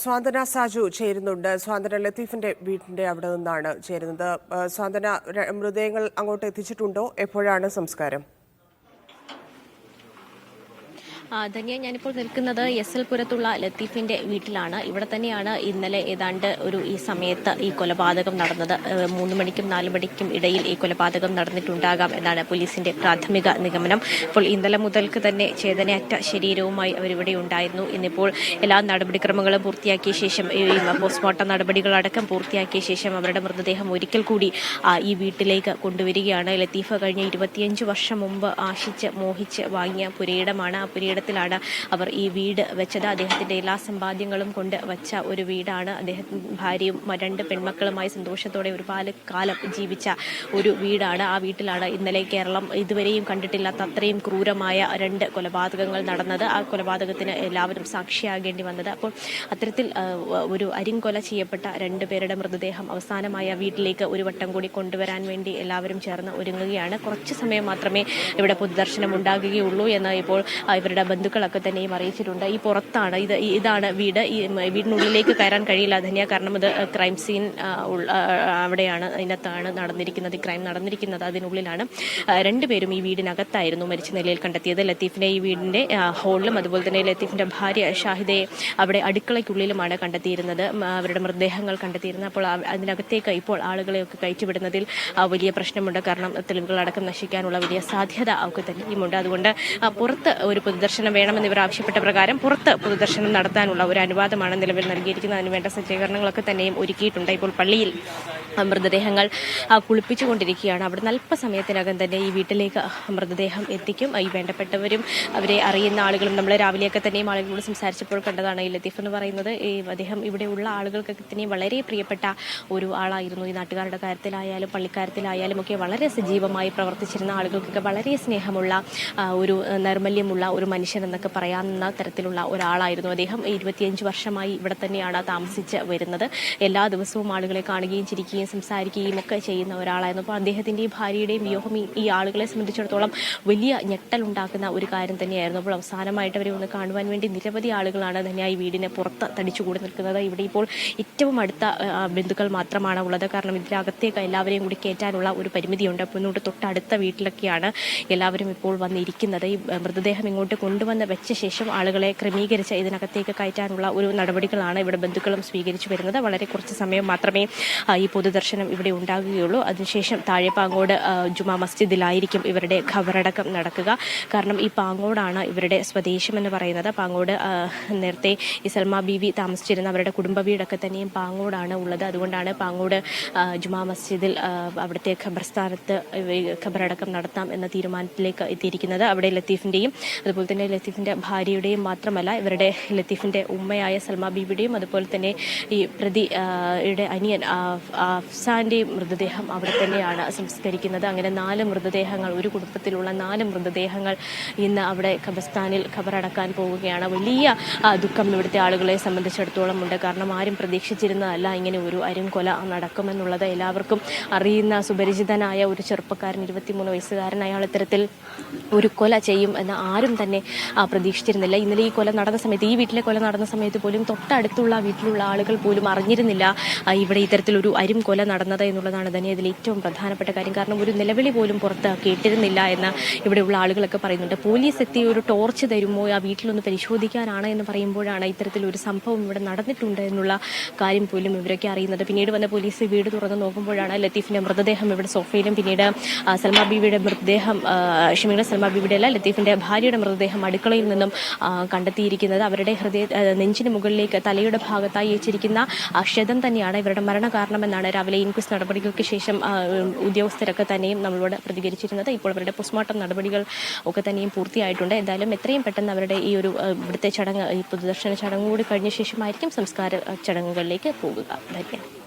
സ്വാന്തന സാജു ചേരുന്നുണ്ട്. സ്വാന്തന ലത്തീഫിന്റെ വീടിന്റെ അവിടെ നിന്നാണ് ചേരുന്നത്. സ്വാന്തന, മൃതദേഹങ്ങൾ അങ്ങോട്ട് എത്തിച്ചിട്ടുണ്ടോ? എപ്പോഴാണ് സംസ്കാരം? ധന്യ, ഞാനിപ്പോൾ നിൽക്കുന്നത് എസ് എൽ പുരത്തുള്ള ലത്തീഫിന്റെ വീട്ടിലാണ്. ഇവിടെ തന്നെയാണ് ഇന്നലെ ഏതാണ്ട് ഈ സമയത്ത് ഈ കൊലപാതകം നടന്നത്. 3 മണിക്കും 4 മണിക്കും ഇടയിൽ ഈ കൊലപാതകം നടന്നിട്ടുണ്ടാകാം എന്നാണ് പോലീസിന്റെ പ്രാഥമിക നിഗമനം. ഇപ്പോൾ ഇന്നലെ മുതൽക്ക് തന്നെ ചേതനയറ്റ ശരീരവുമായി അവരിവിടെ ഉണ്ടായിരുന്നു. ഇന്നിപ്പോൾ എല്ലാ നടപടിക്രമങ്ങളും പൂർത്തിയാക്കിയ ശേഷം, പോസ്റ്റ്മോർട്ടം നടപടികളടക്കം പൂർത്തിയാക്കിയ ശേഷം അവരുടെ മൃതദേഹം ഒരിക്കൽ കൂടി ഈ വീട്ടിലേക്ക് കൊണ്ടുവരികയാണ്. ലത്തീഫ് കഴിഞ്ഞ 25 വർഷം മുമ്പ് ആശിച്ച് മോഹിച്ച് വാങ്ങിയ പുരയിടമാണ്. ആ പുരയിടത്തിലാണ് അവർ ഈ വീട് വെച്ചത്. അദ്ദേഹത്തിന്റെ എല്ലാ സമ്പാദ്യങ്ങളും കൊണ്ട് വെച്ച ഒരു വീടാണ്. അദ്ദേഹം ഭാര്യയും 2 പെൺമക്കളുമായി സന്തോഷത്തോടെ ഒരുപാട് കാലം ജീവിച്ച ഒരു വീടാണ്. ആ വീട്ടിലാണ് ഇന്നലെ കേരളം ഇതുവരെയും കണ്ടിട്ടില്ലാത്ത അത്രയും ക്രൂരമായ 2 കൊലപാതകങ്ങൾ നടന്നത്. ആ കൊലപാതകത്തിന് എല്ലാവരും സാക്ഷിയാകേണ്ടി വന്നത്. അപ്പോൾ അത്തരത്തിൽ ഒരു അരിങ്കൊല ചെയ്യപ്പെട്ട 2 പേരുടെ മൃതദേഹം അവസാനമായ വീട്ടിലേക്ക് ഒരു വട്ടം കൂടി കൊണ്ടുവരാൻ വേണ്ടി എല്ലാവരും ചേർന്ന് ഒരുങ്ങുകയാണ്. കുറച്ച് സമയം മാത്രമേ ഇവിടെ പൊതുദർശനം ഉണ്ടാകുകയുള്ളൂ എന്ന് ഇപ്പോൾ ഇവരുടെ ബന്ധുക്കളൊക്കെ തന്നെയും അറിയിച്ചിട്ടുണ്ട്. ഈ പുറത്താണ്, ഇതാണ് വീട്. ഈ വീടിനുള്ളിലേക്ക് കയറാൻ കഴിയില്ല ധന്യ, കാരണം ഇത് ക്രൈം സീൻ അവിടെയാണ്, അതിനകത്താണ് നടന്നിരിക്കുന്നത്. ക്രൈം നടന്നിരിക്കുന്നത് അതിനുള്ളിലാണ്. 2 പേരും ഈ വീടിനകത്തായിരുന്നു മരിച്ച നിലയിൽ കണ്ടെത്തിയത്. ലത്തീഫിനെ ഈ വീടിന്റെ ഹോളിലും അതുപോലെ തന്നെ ലത്തീഫിന്റെ ഭാര്യ ഷാഹിദയെ അവിടെ അടുക്കളയ്ക്കുള്ളിലുമാണ് കണ്ടെത്തിയിരുന്നത്, അവരുടെ മൃതദേഹങ്ങൾ കണ്ടെത്തിയിരുന്നത്. അപ്പോൾ അതിനകത്തേക്ക് ഇപ്പോൾ ആളുകളെയൊക്കെ കയറ്റിവിടുന്നതിൽ വലിയ പ്രശ്നമുണ്ട്. കാരണം തെളിവുകളടക്കം നശിക്കാനുള്ള വലിയ സാധ്യത ഒക്കെ തന്നെയുമുണ്ട്. അതുകൊണ്ട് പുറത്ത് ഒരു പൊതുദർശനം വേണമെന്ന് ഇവർ ആവശ്യപ്പെട്ട പ്രകാരം പുറത്ത് പൊതുദർശനം നടത്താനുള്ള ഒരു അനുവാദമാണ് നിലവിൽ നൽകിയിരിക്കുന്നത്. അതിനുവേണ്ട സജ്ജീകരണങ്ങളൊക്കെ തന്നെയും ഒരുക്കിയിട്ടുണ്ട്. ഇപ്പോൾ പള്ളിയിൽ മൃതദേഹങ്ങൾ കുളിപ്പിച്ചുകൊണ്ടിരിക്കുകയാണ്. അവിടെ അല്പസമയത്തിനകം തന്നെ ഈ വീട്ടിലേക്ക് മൃതദേഹം എത്തിക്കും. ഈ വേണ്ടപ്പെട്ടവരും അവരെ അറിയുന്ന ആളുകളും, നമ്മൾ രാവിലെയൊക്കെ തന്നെയും ആളുകളോട് സംസാരിച്ചപ്പോൾ കണ്ടതാണ് ഈ ലത്തീഫ് എന്ന് പറയുന്നത്. അദ്ദേഹം ഇവിടെയുള്ള ആളുകൾക്കൊക്കെ തന്നെയും വളരെ പ്രിയപ്പെട്ട ഒരു ആളായിരുന്നു. ഈ നാട്ടുകാരുടെ കാര്യത്തിലായാലും പള്ളിക്കാര്യത്തിലായാലും ഒക്കെ വളരെ സജീവമായി പ്രവർത്തിച്ചിരുന്ന ആളുകൾക്കൊക്കെ വളരെ സ്നേഹമുള്ള ഒരു നൈർമല്യമുള്ള ഒരു മനുഷ്യൻ എന്നൊക്കെ പറയാവുന്ന തരത്തിലുള്ള ഒരാളായിരുന്നു അദ്ദേഹം. 25 വർഷമായി ഇവിടെ തന്നെയാണ് താമസിച്ച് വരുന്നത്. എല്ലാ ദിവസവും ആളുകളെ കാണുകയും ചിരിക്കുകയും സംസാരിക്കുകയും ഒക്കെ ചെയ്യുന്ന ഒരാളായിരുന്നു. അപ്പോൾ അദ്ദേഹത്തിൻ്റെയും ഭാര്യയുടെയും വിയോഗം ഈ ആളുകളെ സംബന്ധിച്ചിടത്തോളം വലിയ ഞെട്ടലുണ്ടാക്കുന്ന ഒരു കാര്യം തന്നെയായിരുന്നു. അപ്പോൾ അവസാനമായിട്ട് അവരെ ഒന്ന് കാണുവാൻ വേണ്ടി നിരവധി ആളുകളാണ് തന്നെ ഈ വീടിനെ പുറത്ത് തടിച്ചുകൂടി നിൽക്കുന്നത്. ഇവിടെ ഇപ്പോൾ ഏറ്റവും അടുത്ത ബന്ധുക്കൾ മാത്രമാണ് ഉള്ളത്. കാരണം ഇതിനകത്തേക്ക് എല്ലാവരെയും കൂടി കയറ്റാനുള്ള ഒരു പരിമിതിയുണ്ട്. അപ്പോൾ ഇങ്ങോട്ട് തൊട്ടടുത്ത വീട്ടിലൊക്കെയാണ് എല്ലാവരും ഇപ്പോൾ വന്നിരിക്കുന്നത്. ഈ മൃതദേഹം ഇങ്ങോട്ട് കൊണ്ടുവന്ന് വെച്ച ശേഷം ആളുകളെ ക്രമീകരിച്ച് ഇതിനകത്തേക്ക് കയറ്റാനുള്ള ഒരു നടപടികളാണ് ഇവിടെ ബന്ധുക്കളും സ്വീകരിച്ചു വരുന്നത്. വളരെ കുറച്ച് സമയം മാത്രമേ ഈ പൊതുദർശനം ഇവിടെ ഉണ്ടാകുകയുള്ളൂ. അതിനുശേഷം താഴെ പാങ്ങോട് ജുമാ മസ്ജിദിലായിരിക്കും ഇവരുടെ ഖബറടക്കം നടക്കുക. കാരണം ഈ പാങ്ങോടാണ് ഇവരുടെ സ്വദേശം എന്ന് പറയുന്നത്. പാങ്ങോട് നേരത്തെ ഈ സൽമാ ബീവി താമസിച്ചിരുന്ന അവരുടെ കുടുംബ വീടൊക്കെ തന്നെയും പാങ്ങോടാണ് ഉള്ളത്. അതുകൊണ്ടാണ് പാങ്ങോട് ജുമാ മസ്ജിദിൽ അവിടുത്തെ ഖബർസ്ഥാനത്ത് ഖബറടക്കം നടത്താം എന്ന തീരുമാനത്തിലേക്ക് എത്തിയിരിക്കുന്നത്. അവിടെ ലത്തീഫിന്റെയും അതുപോലെ തന്നെ ലത്തീഫിന്റെ ഭാര്യയുടെയും മാത്രമല്ല, ഇവരുടെ ലത്തീഫിന്റെ ഉമ്മയായ സൽമാ ബീവിയുടെയും അതുപോലെ തന്നെ ഈ പ്രതിയുടെ അനിയൻ അഫ്സാന്റെയും മൃതദേഹം അവിടെ തന്നെയാണ് സംസ്കരിക്കുന്നത്. അങ്ങനെ 4 മൃതദേഹങ്ങൾ, ഒരു കുടുംബത്തിലുള്ള 4 മൃതദേഹങ്ങൾ ഇന്ന് അവിടെ ഖബർസ്ഥാനിൽ ഖബറടക്കാൻ പോവുകയാണ്. വലിയ ദുഃഖം ഇവിടുത്തെ ആളുകളെ സംബന്ധിച്ചിടത്തോളം ഉണ്ട്. കാരണം ആരും പ്രതീക്ഷിച്ചിരുന്നതല്ല ഇങ്ങനെ ഒരു അരുംകൊല നടക്കുമെന്നുള്ളത്. എല്ലാവർക്കും അറിയുന്ന സുപരിചിതനായ ഒരു ചെറുപ്പക്കാരൻ, 23 വയസ്സുകാരൻ, അയാൾ ഇത്തരത്തിൽ ഒരു കൊല ചെയ്യും എന്ന് ആരും തന്നെ പ്രതീക്ഷിച്ചിരുന്നില്ല. ഇന്നലെ ഈ കൊല നടന്ന സമയത്ത്, ഈ വീട്ടിലെ കൊല നടന്ന സമയത്ത് പോലും തൊട്ടടുത്തുള്ള വീട്ടിലുള്ള ആളുകൾ പോലും അറിഞ്ഞിരുന്നില്ല ഇവിടെ ഇത്തരത്തിലൊരു അരും കൊല നടന്നത് എന്നുള്ളതാണ് തന്നെ ഇതിൽ ഏറ്റവും പ്രധാനപ്പെട്ട കാര്യം. കാരണം ഒരു നിലവിളി പോലും പുറത്ത് കേട്ടിരുന്നില്ല എന്ന് ഇവിടെയുള്ള ആളുകളൊക്കെ പറയുന്നുണ്ട്. പോലീസ് എത്തി ഒരു ടോർച്ച് തരുമോ, ആ വീട്ടിലൊന്ന് പരിശോധിക്കാനാണ് എന്ന് പറയുമ്പോഴാണ് ഇത്തരത്തിലൊരു സംഭവം ഇവിടെ നടന്നിട്ടുണ്ട് എന്നുള്ള കാര്യം പോലും ഇവരൊക്കെ അറിയുന്നത്. പിന്നീട് വന്ന പോലീസ് വീട് തുറന്ന് നോക്കുമ്പോഴാണ് ലത്തീഫിന്റെ മൃതദേഹം ഇവിടെ സോഫയിലും, പിന്നീട് സൽമാ ബീവിയുടെ മൃതദേഹം, സൽമാ ബീവിയുടെ അല്ല, ലത്തീഫിന്റെ ഭാര്യയുടെ മൃതദേഹം അടുക്കളയിൽ നിന്നും കണ്ടെത്തിയിരിക്കുന്നത്. അവരുടെ നെഞ്ചിന് മുകളിലേക്ക് തലയുടെ ഭാഗത്തായി വെച്ചിരിക്കുന്ന ക്ഷതം തന്നെയാണ് ഇവരുടെ മരണകാരണമെന്നാണ് രാവിലെ ഇൻക്വസ്റ്റ് നടപടികൾക്ക് ശേഷം ഉദ്യോഗസ്ഥരൊക്കെ തന്നെയും നമ്മളോട് പ്രതികരിച്ചിരുന്നത്. ഇപ്പോൾ അവരുടെ പോസ്റ്റ്മോർട്ടം നടപടികൾ ഒക്കെ തന്നെയും പൂർത്തിയായിട്ടുണ്ട്. എന്തായാലും എത്രയും പെട്ടെന്ന് അവരുടെ ഈ ഒരു ഇവിടുത്തെ ചടങ്ങ്, ഈ പൊതുദർശന ചടങ്ങ് കൂടി കഴിഞ്ഞ ശേഷമായിരിക്കും സംസ്കാര ചടങ്ങുകളിലേക്ക് പോകുക. ധന്യവാദം.